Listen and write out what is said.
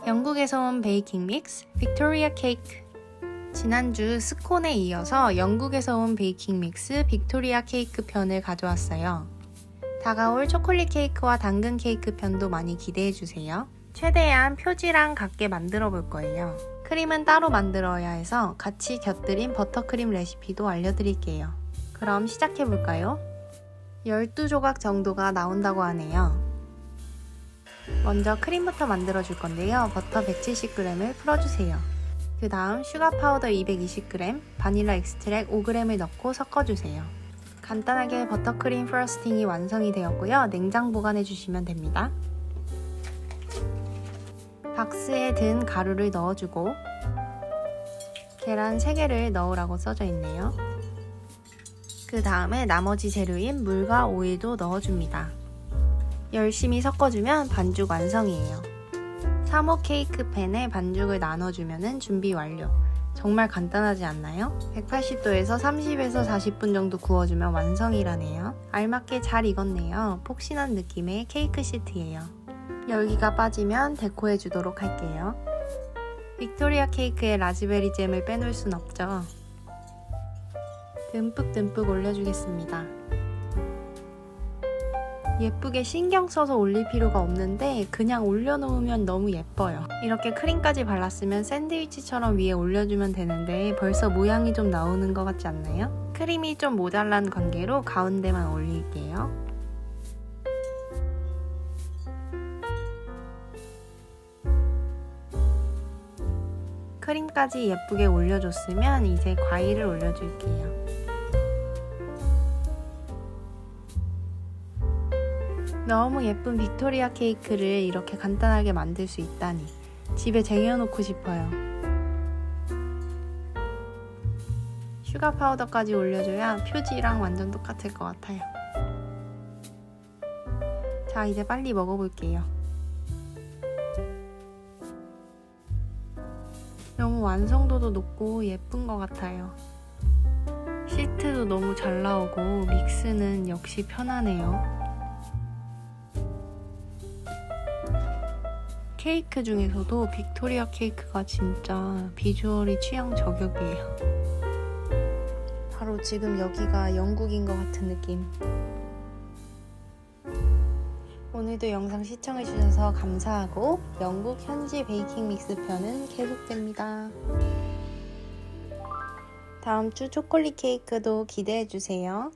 영국에서 온 베이킹 믹스 빅토리아 케이크. 지난주 스콘에 이어서 영국에서 온 베이킹 믹스 빅토리아 케이크 편을 가져왔어요. 다가올 초콜릿 케이크와 당근 케이크 편도 많이 기대해주세요. 최대한 표지랑 같게 만들어 볼 거예요. 크림은 따로 만들어야 해서 같이 곁들인 버터크림 레시피도 알려드릴게요. 그럼 시작해 볼까요? 12조각 정도가 나온다고 하네요. 먼저 크림부터 만들어 줄 건데요. 버터 170g을 풀어주세요. 그 다음 슈가 파우더 220g, 바닐라 엑스트랙 5g을 넣고 섞어주세요. 간단하게 버터크림 프로스팅이 완성이 되었고요. 냉장 보관해 주시면 됩니다. 박스에 든 가루를 넣어주고 계란 3개를 넣으라고 써져 있네요. 그 다음에 나머지 재료인 물과 오일도 넣어줍니다. 열심히 섞어주면 반죽 완성이에요. 3호 케이크 팬에 반죽을 나눠주면 준비 완료. 정말 간단하지 않나요? 180도에서 30에서 40분 정도 구워주면 완성이라네요. 알맞게 잘 익었네요. 폭신한 느낌의 케이크 시트예요. 열기가 빠지면 데코해 주도록 할게요. 빅토리아 케이크에 라즈베리 잼을 빼놓을 순 없죠. 듬뿍 올려주겠습니다. 예쁘게 신경 써서 올릴 필요가 없는데 그냥 올려놓으면 너무 예뻐요. 이렇게 크림까지 발랐으면 샌드위치처럼 위에 올려주면 되는데 벌써 모양이 좀 나오는 것 같지 않나요? 크림이 좀 모자란 관계로 가운데만 올릴게요. 크림까지 예쁘게 올려줬으면 이제 과일을 올려줄게요. 너무 예쁜 빅토리아 케이크를 이렇게 간단하게 만들 수 있다니 집에 쟁여놓고 싶어요. 슈가 파우더까지 올려줘야 표지랑 완전 똑같을 것 같아요. 자, 이제 빨리 먹어볼게요. 너무 완성도도 높고 예쁜 것 같아요. 시트도 너무 잘 나오고 믹스는 역시 편하네요. 케이크 중에서도 빅토리아 케이크가 진짜 비주얼이 취향 저격이에요. 바로 지금 여기가 영국인 것 같은 느낌. 오늘도 영상 시청해주셔서 감사하고 영국 현지 베이킹 믹스 편은 계속됩니다. 다음 주 초콜릿 케이크도 기대해주세요.